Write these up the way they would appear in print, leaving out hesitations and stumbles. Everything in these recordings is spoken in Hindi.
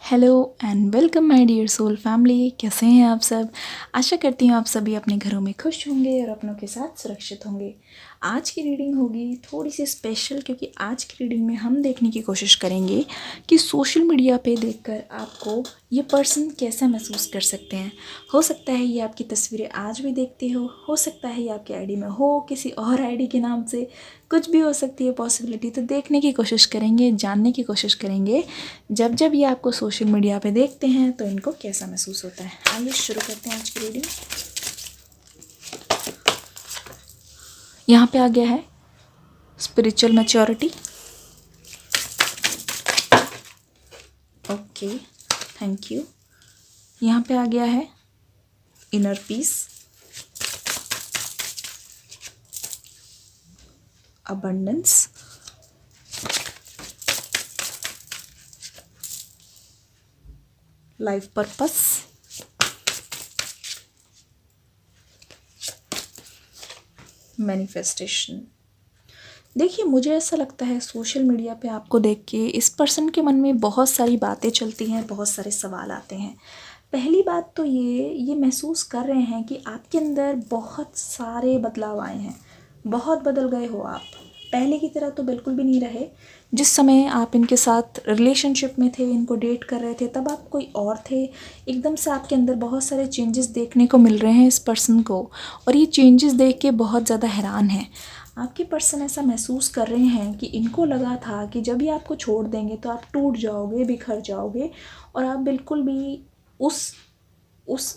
Hello and welcome my dear soul family. कैसे हैं आप सब। आशा करती हूँ आप सभी अपने घरों में खुश होंगे और अपनों के साथ सुरक्षित होंगे। आज की रीडिंग होगी थोड़ी सी स्पेशल, क्योंकि आज की रीडिंग में हम देखने की कोशिश करेंगे कि सोशल मीडिया पे देखकर आपको ये पर्सन कैसा महसूस कर सकते हैं। हो सकता है ये आपकी तस्वीरें आज भी देखते हो सकता है ये आपकी आईडी में हो, किसी और आईडी के नाम से, कुछ भी हो सकती है पॉसिबिलिटी। तो देखने की कोशिश करेंगे, जानने की कोशिश करेंगे जब जब ये आपको सोशल मीडिया पे देखते हैं तो इनको कैसा महसूस होता है। आइए शुरू करते हैं आज की रीडिंग। यहाँ पे आ गया है spiritual maturity. Okay, thank you. यहाँ पे आ गया है inner peace, abundance, life purpose, manifestation. देखिए, मुझे ऐसा लगता है सोशल मीडिया पे आपको देख के इस पर्सन के मन में बहुत सारी बातें चलती हैं, बहुत सारे सवाल आते हैं। पहली बात तो ये महसूस कर रहे हैं कि आपके अंदर बहुत सारे बदलाव आए हैं, बहुत बदल गए हो आप। पहले की तरह तो बिल्कुल भी नहीं रहे। जिस समय आप इनके साथ रिलेशनशिप में थे, इनको डेट कर रहे थे, तब आप कोई और थे। एकदम से आपके अंदर बहुत सारे चेंजेस देखने को मिल रहे हैं इस पर्सन को, और ये चेंजेस देख के बहुत ज़्यादा हैरान हैं। आपके पर्सन ऐसा महसूस कर रहे हैं कि इनको लगा था कि जब ये आपको छोड़ देंगे तो आप टूट जाओगे, बिखर जाओगे, और आप बिल्कुल भी उस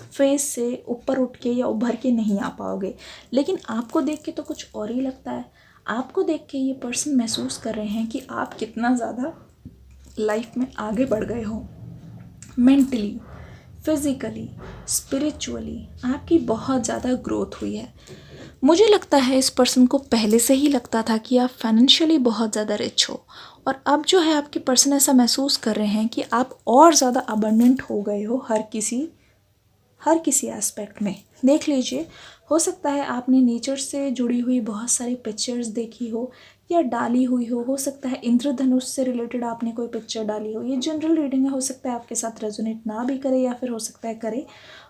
फेज से ऊपर उठ के या उभर के नहीं आ पाओगे। लेकिन आपको देख के तो कुछ और ही लगता है। आपको देख के ये पर्सन महसूस कर रहे हैं कि आप कितना ज़्यादा लाइफ में आगे बढ़ गए हो। मेंटली, फिज़िकली, स्पिरिचुअली आपकी बहुत ज़्यादा ग्रोथ हुई है। मुझे लगता है इस पर्सन को पहले से ही लगता था कि आप फाइनेंशियली बहुत ज़्यादा रिच हो, और अब जो है आपके पर्सन ऐसा महसूस कर रहे हैं कि आप और ज़्यादा अबंडेंट हो गए हो हर किसी एस्पेक्ट में। देख लीजिए, हो सकता है आपने नेचर से जुड़ी हुई बहुत सारी पिक्चर्स देखी हो या डाली हुई हो सकता है इंद्रधनुष से रिलेटेड आपने कोई पिक्चर डाली हो। ये जनरल रीडिंग है, हो सकता है आपके साथ रेजोनेट ना भी करे या फिर हो सकता है करे।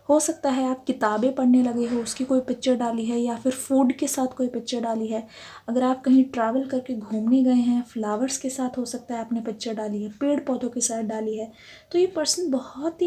हो सकता है आप किताबें पढ़ने लगे हो, उसकी कोई पिक्चर डाली है, या फिर फूड के साथ कोई पिक्चर डाली है। अगर आप कहीं ट्रैवल करके घूमने गए हैं, फ्लावर्स के साथ हो सकता है आपने पिक्चर डाली है, पेड़ पौधों के साथ डाली है। तो ये पर्सन बहुत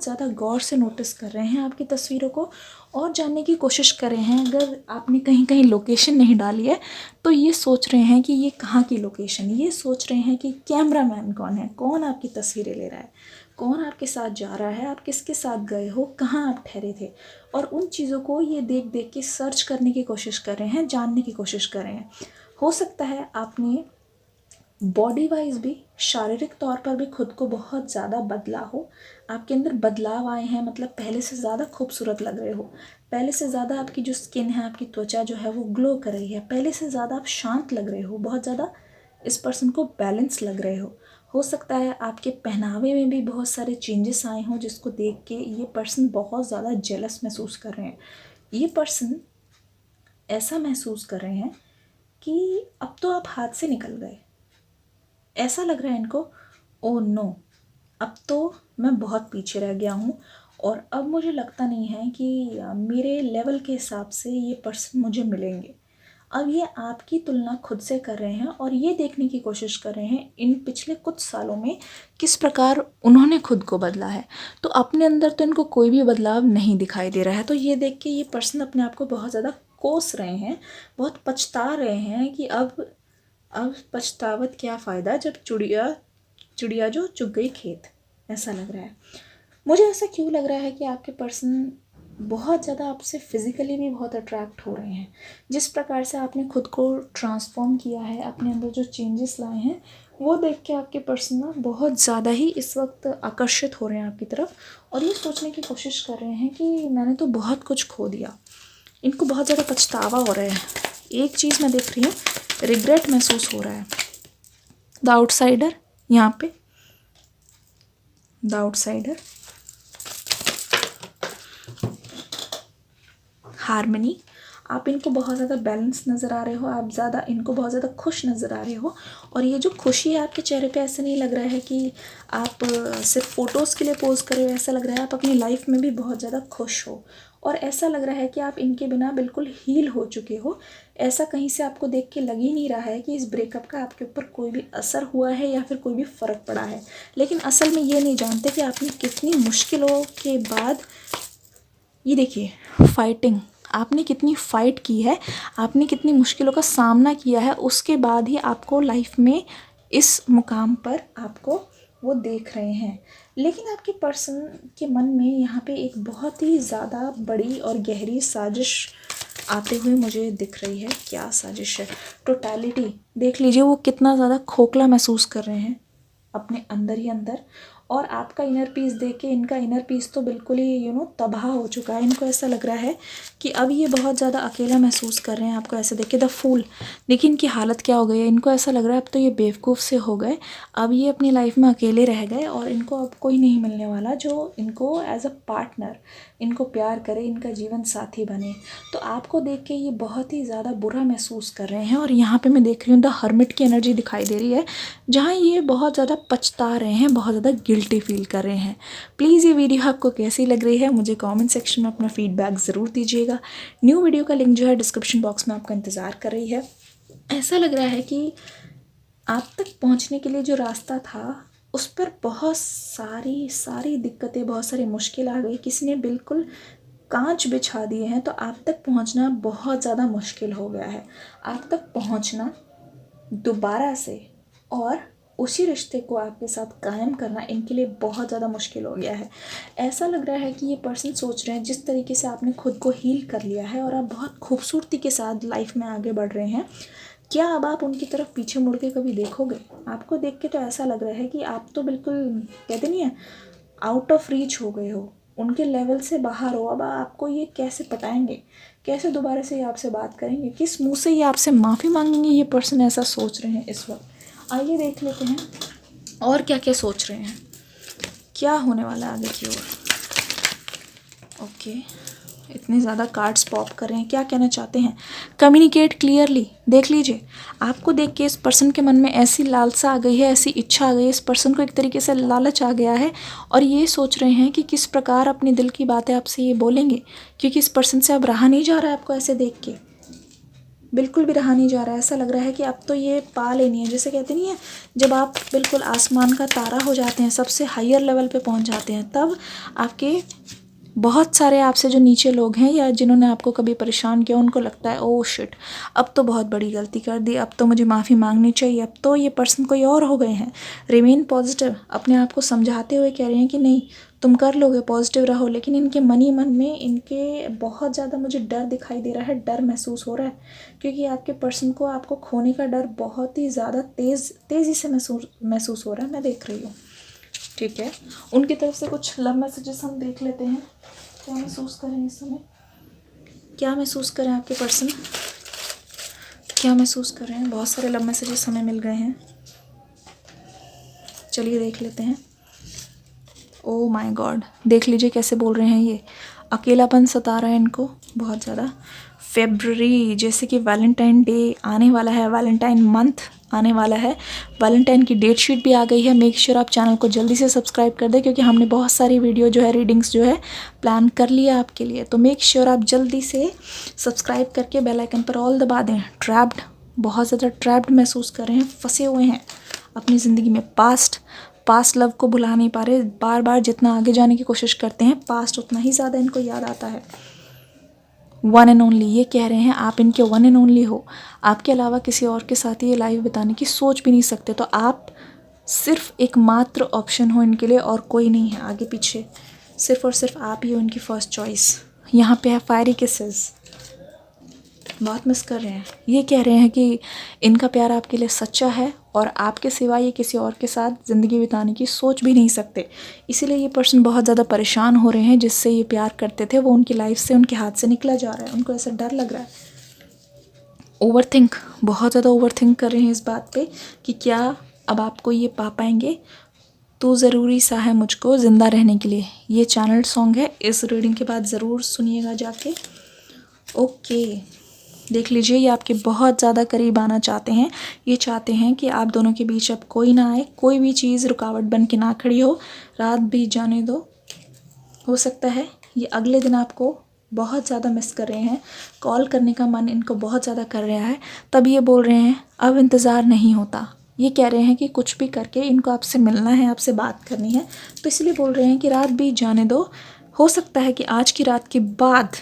ज़्यादा गौर से नोटिस कर रहे हैं आपकी तस्वीरों को, और जानने की कोशिश कर रहे हैं। अगर आपने कहीं कहीं लोकेशन नहीं डाली है तो ये सोच रहे हैं कि ये कहाँ की लोकेशन, ये सोच रहे हैं कि कैमरामैन कौन है, कौन आपकी तस्वीरें ले रहा है, कौन आपके साथ जा रहा है, आप किसके साथ गए हो, कहाँ आप ठहरे थे। और उन चीज़ों को ये देख देख के सर्च करने की कोशिश कर रहे हैं, जानने की कोशिश कर रहे हैं। हो सकता है आपने बॉडी वाइज भी, शारीरिक तौर पर भी खुद को बहुत ज़्यादा बदला हो। आपके अंदर बदलाव आए हैं, मतलब पहले से ज़्यादा खूबसूरत लग रहे हो, पहले से ज़्यादा आपकी जो स्किन है, आपकी त्वचा जो है वो ग्लो कर रही है, पहले से ज़्यादा आप शांत लग रहे हो, बहुत ज़्यादा इस पर्सन को बैलेंस लग रहे हो सकता है आपके पहनावे में भी बहुत सारे चेंजेस आए हों, जिसको देख के ये पर्सन बहुत ज़्यादा जेलस महसूस कर रहे हैं। ये पर्सन ऐसा महसूस कर रहे हैं कि अब तो आप हाथ से निकल गए। ऐसा लग रहा है इनको, ओ नो, अब तो मैं बहुत पीछे रह गया हूँ, और अब मुझे लगता नहीं है कि मेरे लेवल के हिसाब से ये पर्सन मुझे मिलेंगे। अब ये आपकी तुलना खुद से कर रहे हैं और ये देखने की कोशिश कर रहे हैं इन पिछले कुछ सालों में किस प्रकार उन्होंने खुद को बदला है। तो अपने अंदर तो इनको कोई भी बदलाव नहीं दिखाई दे रहा है। तो ये देख के ये पर्सन अपने आप को बहुत ज़्यादा कोस रहे हैं, बहुत पछता रहे हैं कि अब पछतावत क्या फ़ायदा, जब चिड़िया जो चुग गई खेत, ऐसा लग रहा है। मुझे ऐसा क्यों लग रहा है कि आपके पर्सन बहुत ज़्यादा आपसे फिज़िकली भी बहुत अट्रैक्ट हो रहे हैं। जिस प्रकार से आपने खुद को ट्रांसफॉर्म किया है, अपने अंदर जो चेंजेस लाए हैं, वो देख के आपके पर्सन ना बहुत ज़्यादा ही इस वक्त आकर्षित हो रहे हैं आपकी तरफ, और ये सोचने की कोशिश कर रहे हैं कि मैंने तो बहुत कुछ खो दिया। इनको बहुत ज़्यादा पछतावा हो रहा है। एक चीज़ मैं देख रही हूँ, रिग्रेट महसूस हो रहा है। द आउटसाइडर, यहाँ पे द आउटसाइडर, हार्मनी। आप इनको बहुत ज़्यादा बैलेंस नज़र आ रहे हो, आप ज़्यादा इनको बहुत ज़्यादा खुश नज़र आ रहे हो। और ये जो खुशी है आपके चेहरे पे, ऐसा नहीं लग रहा है कि आप सिर्फ फ़ोटोज़ के लिए पोज़ कर रहे हो, ऐसा लग रहा है आप अपनी लाइफ में भी बहुत ज़्यादा खुश हो। और ऐसा लग रहा है कि आप इनके बिना बिल्कुल हील हो चुके हो। ऐसा कहीं से आपको देख के लग ही नहीं रहा है कि इस ब्रेकअप का आपके ऊपर कोई भी असर हुआ है या फिर कोई भी फ़र्क पड़ा है। लेकिन असल में ये नहीं जानते कि आपने कितनी मुश्किलों के बाद, ये देखिए फाइटिंग, आपने कितनी फ़ाइट की है, आपने कितनी मुश्किलों का सामना किया है, उसके बाद ही आपको लाइफ में इस मुकाम पर आपको वो देख रहे हैं। लेकिन आपके पर्सन के मन में यहाँ पे एक बहुत ही ज़्यादा बड़ी और गहरी साजिश आते हुए मुझे दिख रही है। क्या साजिश है? टोटलिटी देख लीजिए, वो कितना ज़्यादा खोखला महसूस कर रहे हैं अपने अंदर ही अंदर। और आपका इनर पीस देख के इनका इनर पीस तो बिल्कुल ही तबाह हो चुका है। इनको ऐसा लग रहा है कि अब ये बहुत ज़्यादा अकेला महसूस कर रहे हैं। आपको ऐसे देख के द फूल, देखिए इनकी हालत क्या हो गई है। इनको ऐसा लग रहा है अब तो ये बेवकूफ़ से हो गए, अब ये अपनी लाइफ में अकेले रह गए और इनको अब कोई नहीं मिलने वाला जो इनको एज अ पार्टनर, इनको प्यार करे, इनका जीवन साथी बने। तो आपको देख के ये बहुत ही ज़्यादा बुरा महसूस कर रहे हैं। और यहाँ पे मैं देख रही हूँ द हर्मिट की एनर्जी दिखाई दे रही है, जहाँ ये बहुत ज़्यादा पछता रहे हैं, बहुत ज़्यादा गिल्टी फील कर रहे हैं। प्लीज़ ये वीडियो आपको कैसी लग रही है मुझे कमेंट सेक्शन में अपना फीडबैक ज़रूर दीजिएगा। न्यू वीडियो का लिंक जो है डिस्क्रिप्शन बॉक्स में आपका इंतज़ार कर रही है। ऐसा लग रहा है कि आप तक पहुंचने के लिए जो रास्ता था उस पर बहुत सारी दिक्कतें, बहुत सारी मुश्किल आ गई। किसी ने बिल्कुल कांच बिछा दिए हैं, तो आप तक पहुंचना बहुत ज़्यादा मुश्किल हो गया है। आप तक पहुंचना दोबारा से और उसी रिश्ते को आपके साथ कायम करना इनके लिए बहुत ज़्यादा मुश्किल हो गया है। ऐसा लग रहा है कि ये पर्सन सोच रहे हैं जिस तरीके से आपने खुद को हील कर लिया है और आप बहुत खूबसूरती के साथ लाइफ में आगे बढ़ रहे हैं, क्या अब आप उनकी तरफ पीछे मुड़ के कभी देखोगे? आपको देख के तो ऐसा लग रहा है कि आप तो बिल्कुल, कहते नहीं है, आउट ऑफ रीच हो गए हो, उनके लेवल से बाहर हो। अब आपको ये कैसे पटाएंगे, कैसे दोबारा से ये आपसे बात करेंगे, किस मुंह से ये आपसे माफ़ी मांगेंगे? ये पर्सन ऐसा सोच रहे हैं इस वक्त। आइए देख लेते हैं और क्या क्या सोच रहे हैं, क्या होने वाला है आगे की ओर। ओके, इतने ज़्यादा कार्ड्स पॉप कर रहे हैं, क्या कहना चाहते हैं? Communicate clearly. देख लीजिए, आपको देख के इस पर्सन के मन में ऐसी लालसा आ गई है, ऐसी इच्छा आ गई है, इस पर्सन को एक तरीके से लालच आ गया है और ये सोच रहे हैं कि किस प्रकार अपने दिल की बातें आपसे ये बोलेंगे, क्योंकि इस पर्सन से अब रहा नहीं जा रहा है। आपको ऐसे देख के बिल्कुल भी रहा नहीं जा रहा है। ऐसा लग रहा है कि अब तो ये पा लेनी है, जैसे कहते नहीं है जब आप बिल्कुल आसमान का तारा हो जाते हैं, सबसे हायर लेवल पे पहुंच जाते हैं, तब आपके बहुत सारे आपसे जो नीचे लोग हैं या जिन्होंने आपको कभी परेशान किया, उनको लगता है ओह शिट, अब तो बहुत बड़ी गलती कर दी, अब तो मुझे माफ़ी मांगनी चाहिए, अब तो ये पर्सन कोई और हो गए हैं। रिमेन पॉजिटिव, अपने आप को समझाते हुए कह रहे हैं कि नहीं तुम कर लोगे, पॉजिटिव रहो। लेकिन इनके मन ही मन में इनके बहुत ज़्यादा मुझे डर दिखाई दे रहा है, डर महसूस हो रहा है, क्योंकि आपके पर्सन को आपको खोने का डर बहुत ही ज़्यादा तेज़ी से महसूस हो रहा है। मैं देख रही हूँ, ठीक है। उनकी तरफ से कुछ लव मैसेजेस हम देख लेते हैं, क्या महसूस करें इस समय, क्या महसूस करें आपके पर्सन, क्या महसूस कर रहे हैं। बहुत सारे लव मैसेजेस हमें मिल गए हैं, चलिए देख लेते हैं। ओ माय गॉड, देख लीजिए कैसे बोल रहे हैं ये, अकेलापन सता रहा है इनको बहुत ज़्यादा। फेब्रुअरी, जैसे कि वैलेंटाइन डे आने वाला है, वैलेंटाइन मंथ आने वाला है, वैलेंटाइन की डेट शीट भी आ गई है। मेक श्योर आप चैनल को जल्दी से सब्सक्राइब कर दें, क्योंकि हमने बहुत सारी वीडियो जो है, रीडिंग्स जो है प्लान कर लिया आपके लिए। तो मेक श्योर आप जल्दी से सब्सक्राइब करके बेल आइकन पर ऑल दबा दें। ट्रैप्ड, बहुत ज़्यादा ट्रैप्ड महसूस कर रहे हैं, फंसे हुए हैं अपनी ज़िंदगी में। पास्ट लव को भुला नहीं पा रहे, बार बार जितना आगे जाने की कोशिश करते हैं, पास्ट उतना ही ज़्यादा इनको याद आता है। वन एंड ओनली, ये कह रहे हैं आप इनके वन एंड ओनली हो, आपके अलावा किसी और के साथ ये लाइफ बिताने की सोच भी नहीं सकते। तो आप सिर्फ एकमात्र ऑप्शन हो इनके लिए, और कोई नहीं है आगे पीछे, सिर्फ और सिर्फ आप ही हो इनकी फर्स्ट चॉइस। यहाँ पे है फायरी किसेस, बहुत मिस कर रहे हैं। ये कह रहे हैं कि इनका प्यार आपके लिए सच्चा है और आपके सिवा ये किसी और के साथ ज़िंदगी बिताने की सोच भी नहीं सकते। इसीलिए ये पर्सन बहुत ज़्यादा परेशान हो रहे हैं, जिससे ये प्यार करते थे वो उनकी लाइफ से, उनके हाथ से निकला जा रहा है। उनको ऐसा डर लग रहा है। ओवरथिंक, बहुत ज़्यादा ओवरथिंक कर रहे हैं इस बात पे कि क्या अब आपको ये पा पाएंगे। तो ज़रूरी सा है मुझको ज़िंदा रहने के लिए, ये चैनल सॉन्ग है, इस रीडिंग के बाद ज़रूर सुनिएगा जाके। ओके, देख लीजिए ये आपके बहुत ज़्यादा करीब आना चाहते हैं। ये चाहते हैं कि आप दोनों के बीच अब कोई ना आए, कोई भी चीज़ रुकावट बन के ना खड़ी हो। रात बीत जाने दो। हो सकता है ये अगले दिन आपको बहुत ज़्यादा मिस कर रहे हैं, कॉल करने का मन इनको बहुत ज़्यादा कर रहा है, तब ये बोल रहे हैं अब इंतज़ार नहीं होता। ये कह रहे हैं कि कुछ भी करके इनको आपसे मिलना है, आपसे बात करनी है, तो इसलिए बोल रहे हैं कि रात बीत जाने दो। हो सकता है कि आज की रात के बाद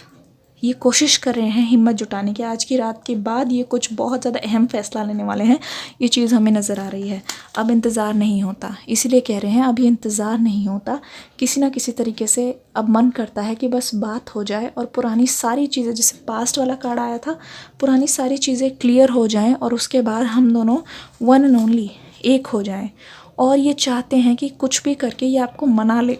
ये कोशिश कर रहे हैं हिम्मत जुटाने की, आज की रात के बाद ये कुछ बहुत ज़्यादा अहम फ़ैसला लेने वाले हैं। ये चीज़ हमें नज़र आ रही है। अब इंतज़ार नहीं होता, इसीलिए कह रहे हैं अब ये इंतज़ार नहीं होता। किसी ना किसी तरीके से अब मन करता है कि बस बात हो जाए और पुरानी सारी चीज़ें, जैसे पास्ट वाला कार्ड आया था, पुरानी सारी चीज़ें क्लियर हो जाएं और उसके बाद हम दोनों वन एंड ओनली एक हो जाएं। और ये चाहते हैं कि कुछ भी करके ये आपको मना ले,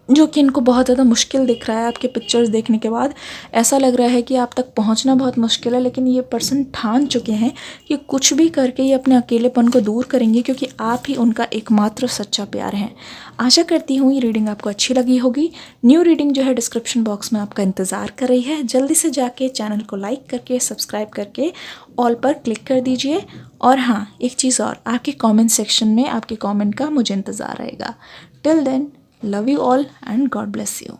जो कि इनको बहुत ज़्यादा मुश्किल दिख रहा है। आपके पिक्चर्स देखने के बाद ऐसा लग रहा है कि आप तक पहुंचना बहुत मुश्किल है, लेकिन ये पर्सन ठान चुके हैं कि कुछ भी करके ये अपने अकेलेपन को दूर करेंगे, क्योंकि आप ही उनका एकमात्र सच्चा प्यार हैं। आशा करती हूँ ये रीडिंग आपको अच्छी लगी होगी। न्यू रीडिंग जो है डिस्क्रिप्शन बॉक्स में आपका इंतज़ार कर रही है। जल्दी से जाके चैनल को लाइक करके, सब्सक्राइब करके ऑल पर क्लिक कर दीजिए। और हाँ, एक चीज़ और, आपके कॉमेंट सेक्शन में आपके कॉमेंट का मुझे इंतज़ार रहेगा। Till then, love you all and God bless you.